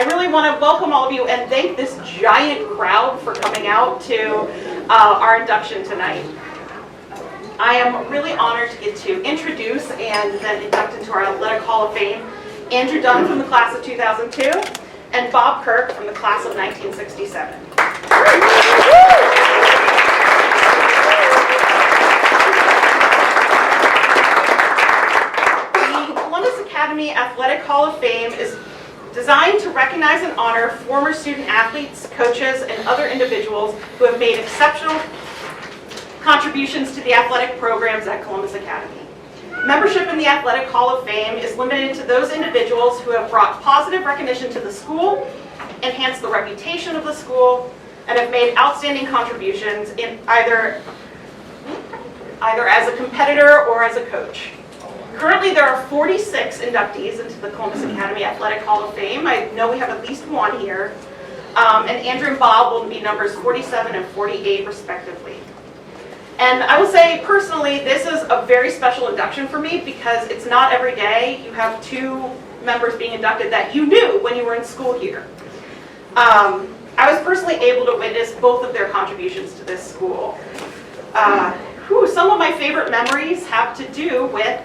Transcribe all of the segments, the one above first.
I really want to welcome all of you and thank this giant crowd for coming out to our induction tonight. I am really honored to get to introduce and then induct into our Athletic Hall of Fame Andrew Dunn from the class of 2002 and Bob Kirk from the class of 1967. The Columbus Academy Athletic Hall of Fame is designed to recognize and honor former student athletes, coaches, and other individuals who have made exceptional contributions to the athletic programs at Columbus Academy. Membership in the Athletic Hall of Fame is limited to those individuals who have brought positive recognition to the school, enhanced the reputation of the school, and have made outstanding contributions in either as a competitor or as a coach. Currently, there are 46 inductees into the Columbus Academy Athletic Hall of Fame. I know we have at least one here. And Andrew and Bob will be numbers 47 and 48, respectively. And I will say, personally, this is a very special induction for me because it's not every day you have two members being inducted that you knew when you were in school here. I was personally able to witness both of their contributions to this school. Some of my favorite memories have to do with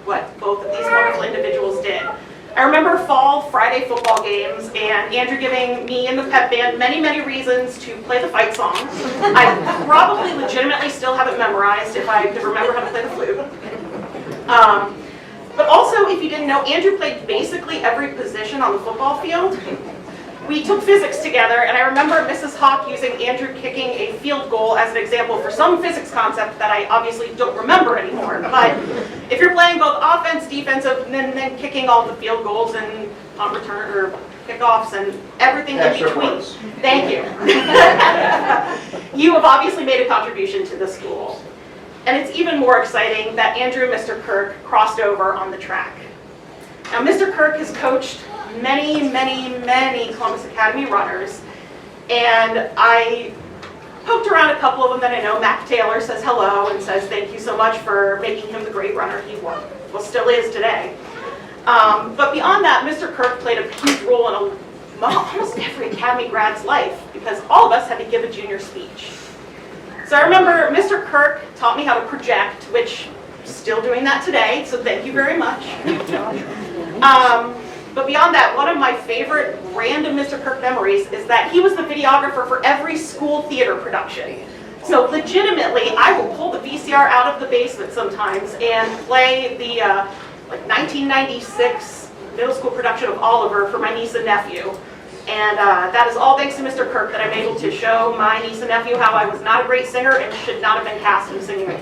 what both of these wonderful individuals did. I remember fall Friday football games and Andrew giving me and the pep band many, many reasons to play the fight song. I probably legitimately still have it memorized if I could remember how to play the flute. But also, if you didn't know, Andrew played basically every position on the football field. We took physics together, and I remember Mrs. Hawk using Andrew kicking a field goal as an example for some physics concept that I obviously don't remember anymore. But if you're playing both offense, defensive, and then kicking all the field goals and punt return or kickoffs and everything in between, thank you. You have obviously made a contribution to the school. And it's even more exciting that Andrew and Mr. Kirk crossed over on the track. Now, Mr. Kirk has coached many, many, many Columbus Academy runners, and I poked around a couple of them that I know. Mac Taylor says hello and says thank you so much for making him the great runner he was, well, still is today. But beyond that, Mr. Kirk played a huge role in almost every Academy grad's life because all of us had to give a junior speech. So I remember Mr. Kirk taught me how to project, which I'm still doing that today, so thank you very much. But beyond that, one of my favorite random Mr. Kirk memories is that he was the videographer for every school theater production. So legitimately, I will pull the VCR out of the basement sometimes and play the 1996 middle school production of Oliver for my niece and nephew. And that is all thanks to Mr. Kirk that I'm able to show my niece and nephew how I was not a great singer and should not have been cast in singing.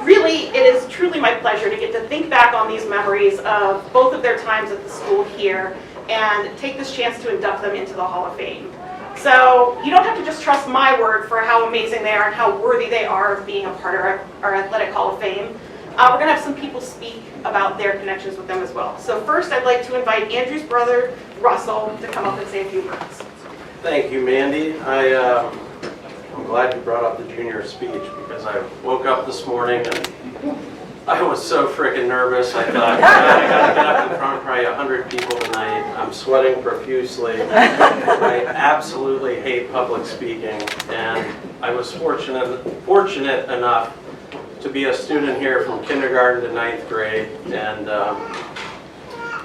Really, it is truly my pleasure to get to think back on these memories of both of their times at the school here and take this chance to induct them into the Hall of Fame. So you don't have to just trust my word for how amazing they are and how worthy they are of being a part of our Athletic Hall of Fame. We're going to have some people speak about their connections with them as well. So first, I'd like to invite Andrew's brother, Russell, to come up and say a few words. Thank you, Mandy. I'm glad you brought up the junior speech because I woke up this morning and I was so freaking nervous. I thought, I got to get up in front of probably 100 people tonight. I'm sweating profusely. I absolutely hate public speaking, and I was fortunate enough to be a student here from kindergarten to 9th grade, and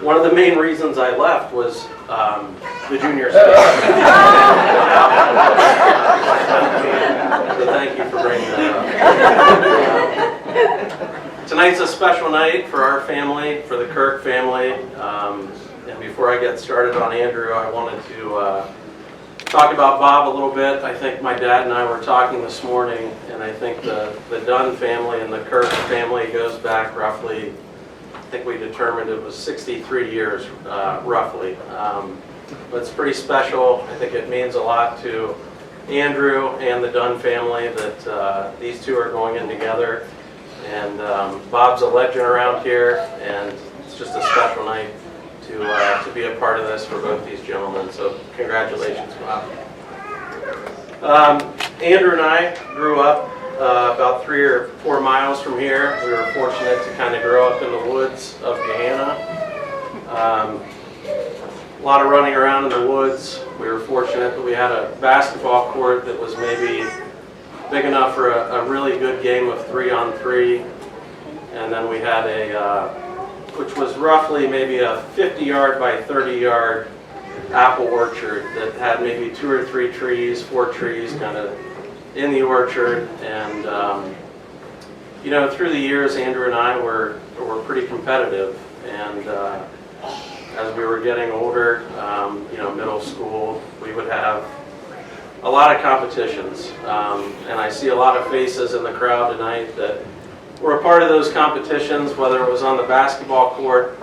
one of the main reasons I left was the junior speech. So thank you for bringing that up. Tonight's a special night for our family, for the Kirk family. And before I get started on Andrew, I wanted to talk about Bob a little bit. I think my dad and I were talking this morning, and I think the Dunn family and the Kirk family goes back roughly, I think we determined it was 63 years, roughly. But it's pretty special. I think it means a lot to Andrew and the Dunn family that these two are going in together. And Bob's a legend around here, and it's just a special night to be a part of this for both these gentlemen. So congratulations, Bob. Andrew and I grew up about 3 or 4 miles from here. We were fortunate to kind of grow up in the woods of Gahanna. A lot of running around in the woods. We were fortunate that we had a basketball court that was maybe big enough for a really good game of 3-on-3. And then we had which was roughly maybe a 50-yard by 30-yard apple orchard that had maybe 2 or 3 trees, 4 trees kind of in the orchard. And through the years, Andrew and I were pretty competitive. And as we were getting older, middle school, we would have a lot of competitions. And I see a lot of faces in the crowd tonight that were a part of those competitions, whether it was on the basketball court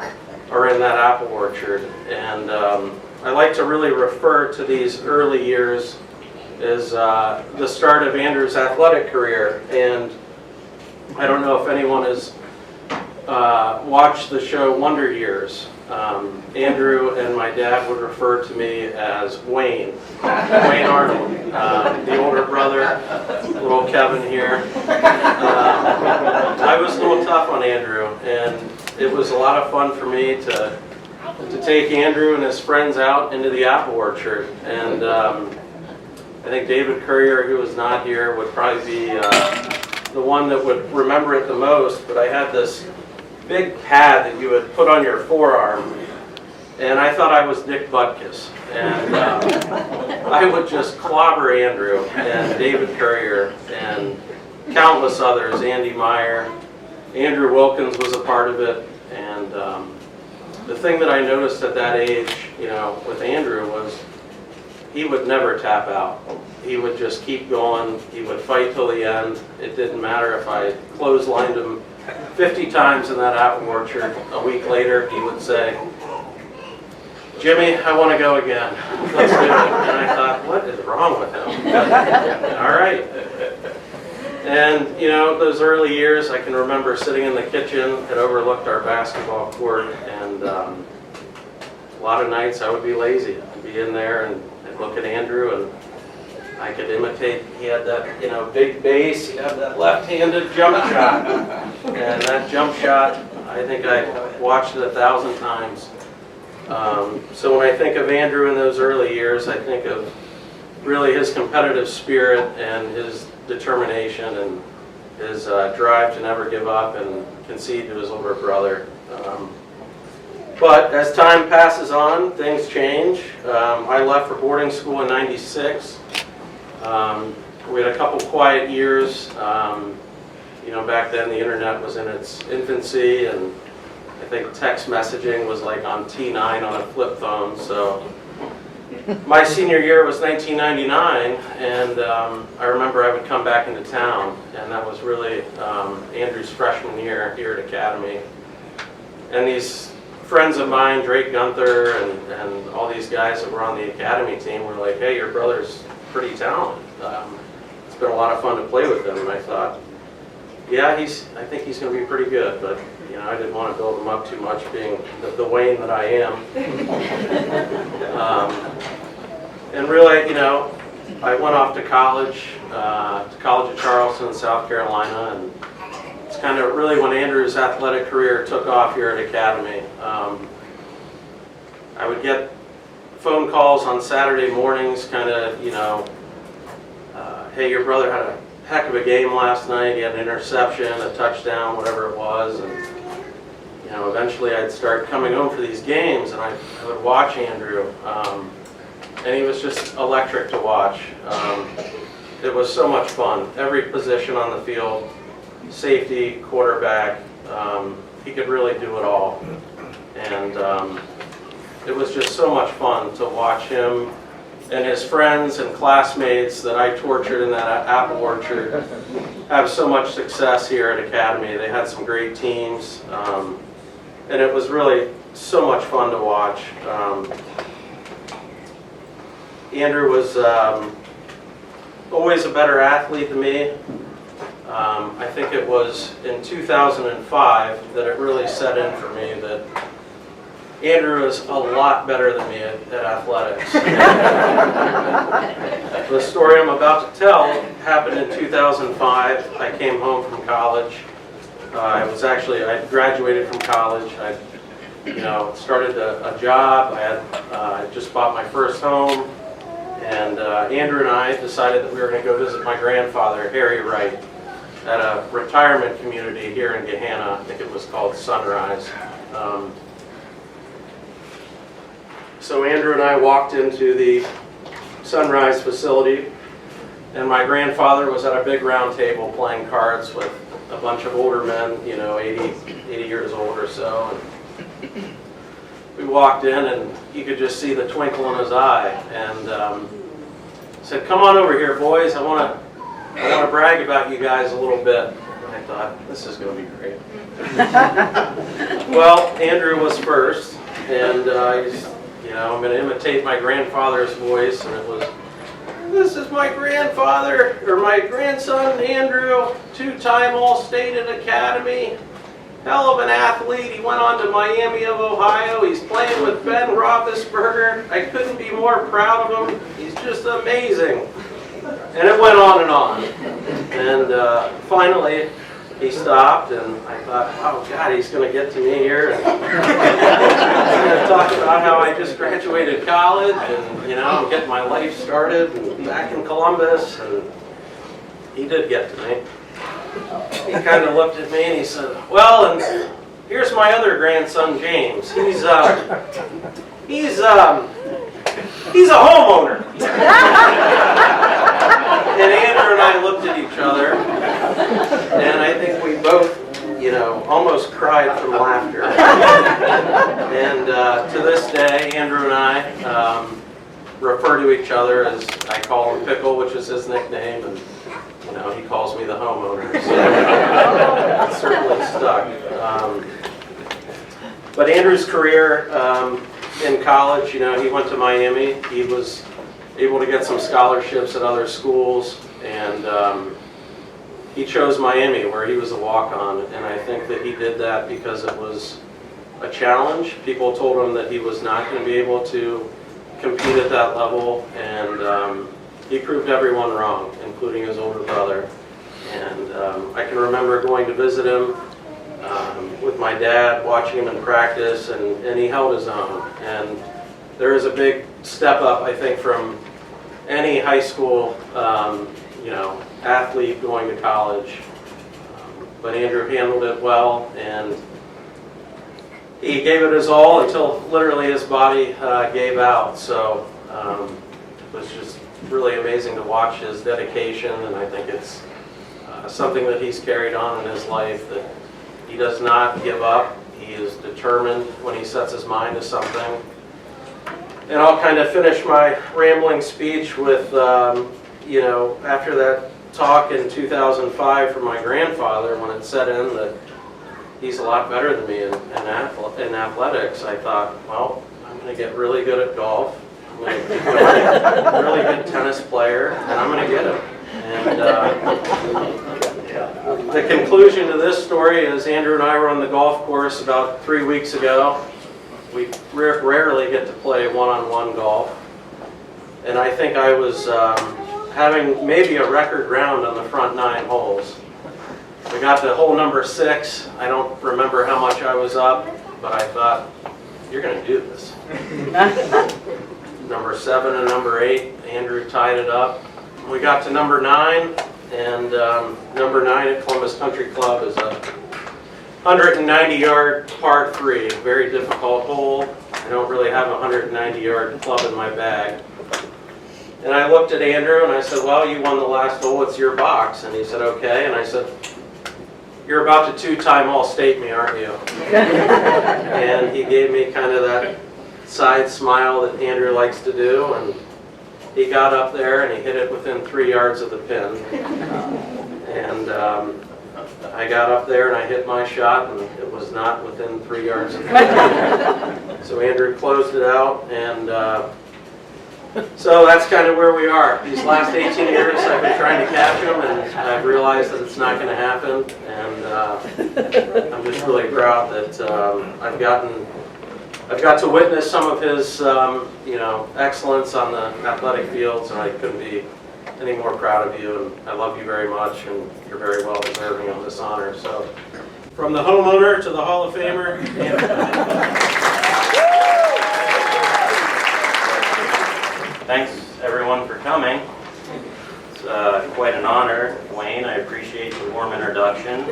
or in that apple orchard. And I like to really refer to these early years as the start of Andrew's athletic career. And I don't know if anyone has watched the show Wonder Years. Andrew and my dad would refer to me as Wayne Arnold, the older brother, little Kevin here. I was a little tough on Andrew, and it was a lot of fun for me to take Andrew and his friends out into the apple orchard. And I think David Courier, who was not here, would probably be the one that would remember it the most. But I had this big pad that you would put on your forearm, and I thought I was Dick Butkus. And I would just clobber Andrew and David Courier and countless others, Andy Meyer. Andrew Wilkins was a part of it. And the thing that I noticed at that age, with Andrew was he would never tap out. He would just keep going. He would fight till the end. It didn't matter if I clotheslined him 50 times in that apple orchard. A week later, he would say, "Jimmy, I want to go again. Let's do it." And I thought, what is wrong with him? All right. And, those early years, I can remember sitting in the kitchen and overlooked our basketball court. And a lot of nights I would be lazy. I'd be in there and I'd look at Andrew, and I could imitate. He had that, big base. He'd have that left-handed jump shot. And that jump shot, I think I watched it 1,000 times. So when I think of Andrew in those early years, I think of really his competitive spirit and his determination and his drive to never give up and concede to his older brother. But as time passes on, things change. I left for boarding school in '96. We had a couple quiet years. Back then the internet was in its infancy, and I think text messaging was like on T9 on a flip phone. So my senior year was 1999, and I remember I would come back into town, and that was really Andrew's freshman year here at Academy. And these friends of mine, Drake Gunther and all these guys that were on the Academy team were like, "Hey, your brother's pretty talented. It's been a lot of fun to play with him." And I thought, yeah, I think he's going to be pretty good, but I didn't want to build him up too much, being the Wayne that I am. And really, I went off to College of Charleston, South Carolina, and it's kind of really when Andrew's athletic career took off here at Academy. I would get phone calls on Saturday mornings, kind of, "Hey, your brother had a heck of a game last night. He had an interception, a touchdown, whatever it was." And eventually I'd start coming home for these games, and I would watch Andrew, and he was just electric to watch. It was so much fun. Every position on the field, safety, quarterback, he could really do it all. And it was just so much fun to watch him and his friends and classmates that I tortured in that apple orchard have so much success here at Academy. They had some great teams, and it was really so much fun to watch. Andrew was always a better athlete than me. I think it was in 2005 that it really set in for me that Andrew is a lot better than me at athletics. The story I'm about to tell happened in 2005. I came home from college. I graduated from college. I started a job. I just bought my first home, and Andrew and I decided that we were going to go visit my grandfather, Harry Wright, at a retirement community here in Gahanna. I think it was called Sunrise. So Andrew and I walked into the Sunrise facility, and my grandfather was at a big round table playing cards with a bunch of older men, 80 years old or so. And we walked in, and you could just see the twinkle in his eye, and said, "Come on over here, boys. I want to brag about you guys a little bit." And I thought, this is going to be great. Well, Andrew was first, and I'm going to imitate my grandfather's voice, and it was, "This is my grandfather, or my grandson, Andrew, two-time All-State at Academy. Hell of an athlete. He went on to Miami of Ohio. He's playing with Ben Roethlisberger. I couldn't be more proud of him. He's just amazing." And it went on and on. And finally, he stopped, and I thought, oh God, he's going to get to me here. And he's going to talk about how I just graduated college, and I'm getting my life started and back in Columbus. And he did get to me. He kind of looked at me and he said, "Well, and here's my other grandson, James. He's a homeowner." And Andrew and I looked at each other, and I think we both, almost cried from laughter. And to this day, Andrew and I refer to each other as, I call him Pickle, which is his nickname, and he calls me the homeowner. So it's certainly stuck. But Andrew's career in college, he went to Miami. He was able to get some scholarships at other schools, and he chose Miami, where he was a walk-on. And I think that he did that because it was a challenge. People told him that he was not going to be able to compete at that level, and he proved everyone wrong, including his older brother. And I can remember going to visit him with my dad, watching him in practice, and he held his own. And there is a big step up, I think, from any high school athlete going to college. But Andrew handled it well, and he gave it his all until literally his body gave out. So it was just really amazing to watch his dedication, and I think it's something that he's carried on in his life, that he does not give up. He is determined when he sets his mind to something. And I'll kind of finish my rambling speech with, after that talk in 2005 from my grandfather, when it set in that he's a lot better than me in athletics, I thought, well, I'm going to get really good at golf. I'm going to become a really good tennis player, and I'm going to get him. And the conclusion to this story is Andrew and I were on the golf course about 3 weeks ago. We rarely get to play one-on-one golf. And I think I was having maybe a record round on the front 9 holes. We got to hole number 6. I don't remember how much I was up, but I thought, you're going to do this. Number 7 and number 8, Andrew tied it up. We got to number 9, and number 9 at Columbus Country Club is a 190-yard par 3, very difficult hole. I don't really have a 190-yard club in my bag. And I looked at Andrew and I said, well, you won the last hole, it's your box. And he said, okay. And I said, you're about to 2-time All-State me, aren't you? And he gave me kind of that side smile that Andrew likes to do. And he got up there and he hit it within 3 yards of the pin. And I got up there and I hit my shot, and it was not within 3 yards of the pin. So Andrew closed it out, and so that's kind of where we are. These last 18 years I've been trying to catch him, and I've realized that it's not going to happen. And I'm just really proud that I've got to witness some of his excellence on the athletic fields, and I couldn't be any more proud of you. And I love you very much, and you're very well deserving of this honor. So, from the homeowner to the Hall of Famer, Andrew. Thanks everyone for coming. It's quite an honor. Wayne, I appreciate the warm introduction.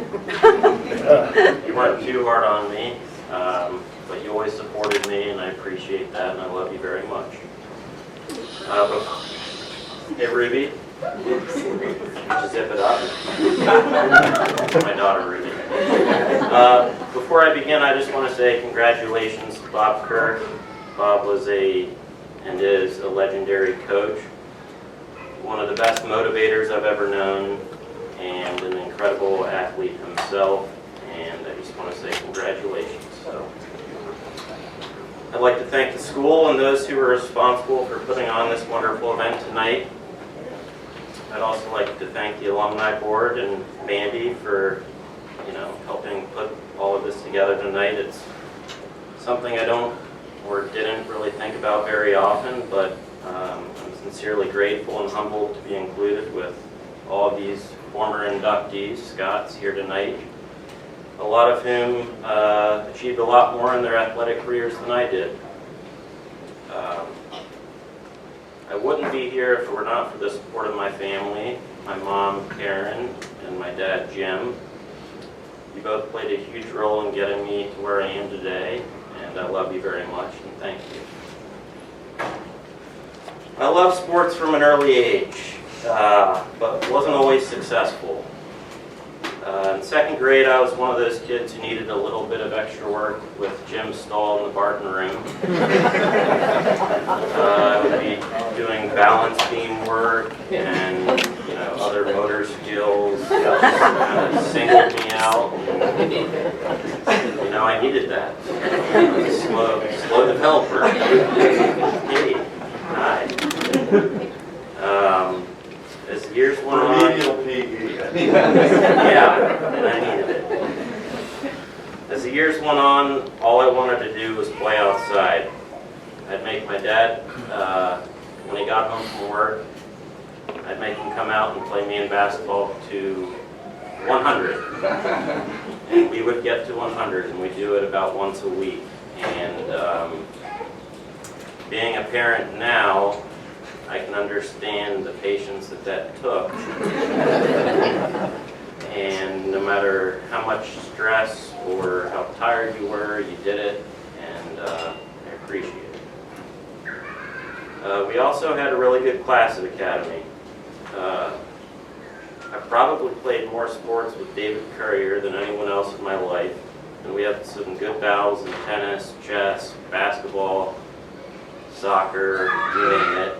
You weren't too hard on me, but you always supported me, and I appreciate that, and I love you very much. Hey Ruby, just zip it up. My daughter Ruby. Before I begin, I just want to say congratulations to Bob Kirk. Bob was and is a legendary coach, one of the best motivators I've ever known, and an incredible athlete himself, and I just want to say congratulations. So, I'd like to thank the school and those who were responsible for putting on this wonderful event tonight. I'd also like to thank the alumni board and Mandy for, helping put all of this together tonight. It's something I don't or didn't really think about very often, but I'm sincerely grateful and humbled to be included with all of these former inductees, Scots, here tonight, a lot of whom achieved a lot more in their athletic careers than I did. I wouldn't be here if it were not for the support of my family, my mom, Karen, and my dad, Jim. You both played a huge role in getting me to where I am today, and I love you very much, and thank you. I love sports from an early age, but wasn't always successful. In second grade, I was one of those kids who needed a little bit of extra work with Jim's stall in the Barton room. I would be doing balance beam work and other motor skills. Kind of singled me out. I needed that. Slow developer. Hey, hi. As years went on. Remedial PE. Yeah, and I needed it. As the years went on, all I wanted to do was play outside. I'd make my dad, when he got home from work, I'd make him come out and play me in basketball to 100. And we would get to 100, and we'd do it about once a week. And being a parent now, I can understand the patience that took. And no matter how much stress or how tired you were, you did it, and I appreciate it. We also had a really good class at Academy. I probably played more sports with David Courier than anyone else in my life, and we had some good battles in tennis, chess, basketball, soccer, you name it,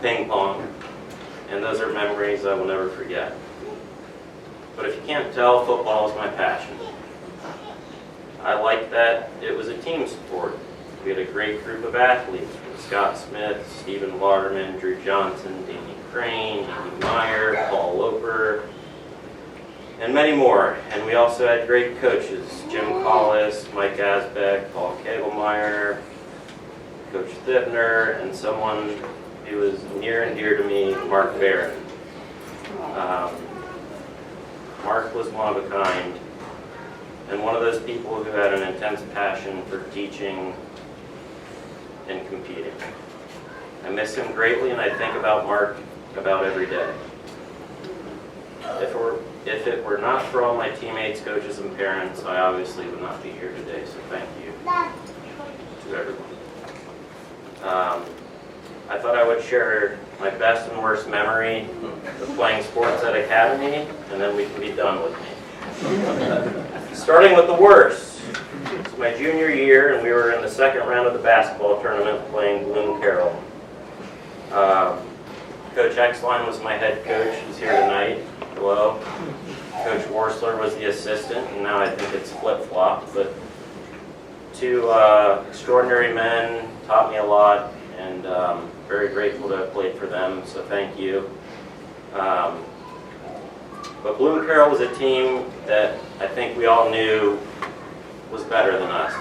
ping pong, and those are memories I will never forget. But if you can't tell, football is my passion. I like that it was a team sport. We had a great group of athletes, from Scott Smith, Stephen Lauderman, Drew Johnson, Danny Crane, Andy Meyer, Paul Loper, and many more. And we also had great coaches, Jim Collis, Mike Asbeck, Paul Kegelmeyer, Coach Thibner, and someone who was near and dear to me, Mark Barron. Mark was one of a kind, and one of those people who had an intense passion for teaching and competing. I miss him greatly, and I think about Mark about every day. If it were not for all my teammates, coaches, and parents, I obviously would not be here today, so thank you to everyone. I thought I would share my best and worst memory of playing sports at Academy, and then we can be done with me. Starting with the worst. It's my junior year, and we were in the second round of the basketball tournament playing Bloom Carroll. Coach Exline was my head coach. He's here tonight. Hello. Coach Worsler was the assistant, and now I think it's flip-flopped, but two extraordinary men taught me a lot, and very grateful to have played for them, so thank you. But Bloom Carroll was a team that I think we all knew was better than us,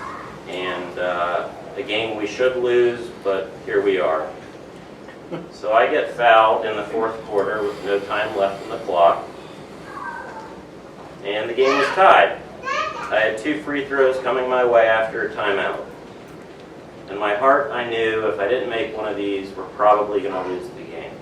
and a game we should lose, but here we are. So I get fouled in the fourth quarter with no time left on the clock, and the game was tied. I had 2 free throws coming my way after a timeout. In my heart, I knew if I didn't make one of these, we're probably going to lose the game.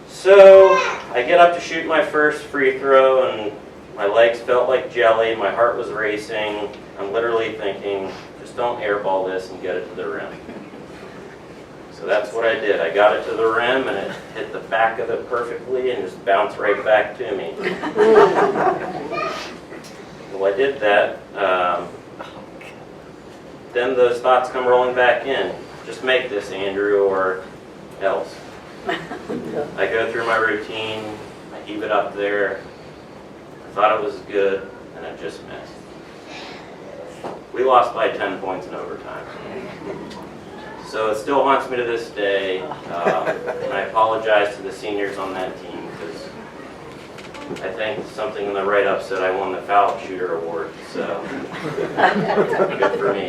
So I get up to shoot my first free throw, and my legs felt like jelly. My heart was racing. I'm literally thinking, just don't airball this and get it to the rim. So that's what I did. I got it to the rim, and it hit the back of it perfectly and just bounced right back to me. Well, I did that. Then those thoughts come rolling back in. Just make this, Andrew, or else. I go through my routine. I heave it up there. I thought it was good, and it just missed. We lost by 10 points in overtime. So it still haunts me to this day, and I apologize to the seniors on that team because I think something in the write-up said I won the foul shooter award, so good for me.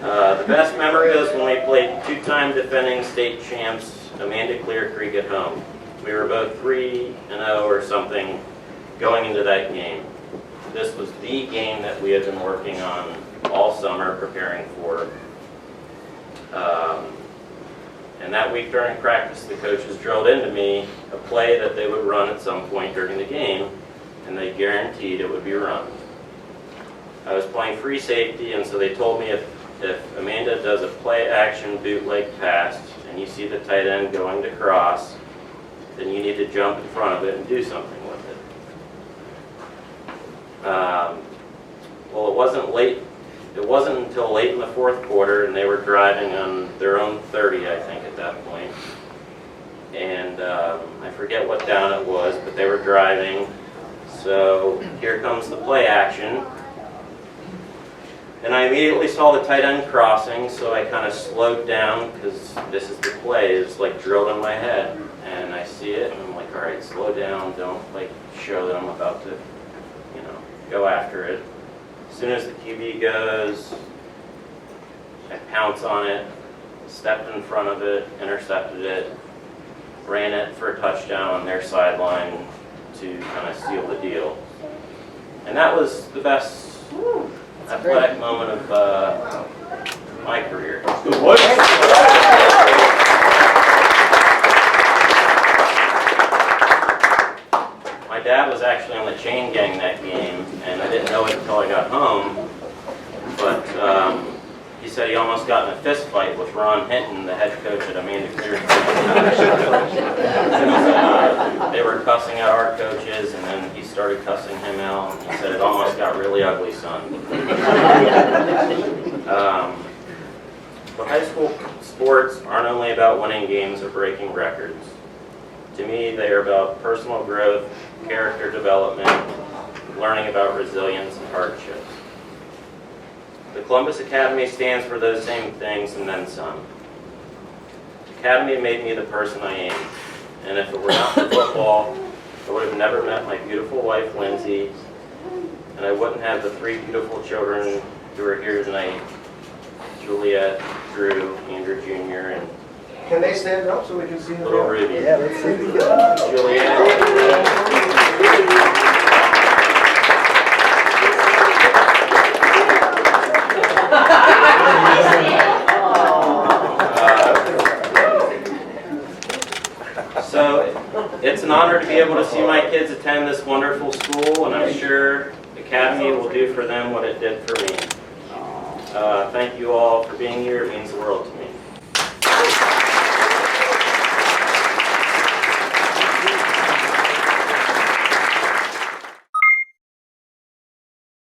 The best memory was when we played two-time defending state champs Amanda Clear Creek at home. We were both 3-0 or something going into that game. This was the game that we had been working on all summer preparing for. And that week during practice, the coaches drilled into me a play that they would run at some point during the game, and they guaranteed it would be run. I was playing free safety, and so they told me if Amanda does a play-action bootleg pass, and you see the tight end going to cross, then you need to jump in front of it and do something with it. Well, it wasn't until late in the fourth quarter, and they were driving on their own 30, I think, at that point. And I forget what down it was, but they were driving. So here comes the play action. And I immediately saw the tight end crossing, so I kind of slowed down because this is the play. It's like drilled in my head. And I see it, and I'm like, all right, slow down. Don't like show that I'm about to, go after it. As soon as the QB goes, I pounce on it, stepped in front of it, intercepted it, ran it for a touchdown on their sideline to kind of seal the deal. And that was the best athletic moment of my career. My dad was actually on the chain gang that game, and I didn't know it until I got home, but he said he almost got in a fist fight with Ron Hinton, the head coach at Amanda Clear. They were cussing out our coaches, and then he started cussing him out, and he said it almost got really ugly, son. But high school sports aren't only about winning games or breaking records. To me, they are about personal growth, character development, learning about resilience and hardships. The Columbus Academy stands for those same things and then some. The Academy made me the person I am, and if it were not for football, I would have never met my beautiful wife, Lindsay, and I wouldn't have the 3 beautiful children who are here tonight, Juliet, Drew, Andrew Jr., and Can they stand up so we can see them? little Ruby. Yeah, let's see. Juliet. So it's an honor to be able to see my kids attend this wonderful school, and I'm sure Academy will do for them what it did for me. Thank you all for being here. It means the world to me.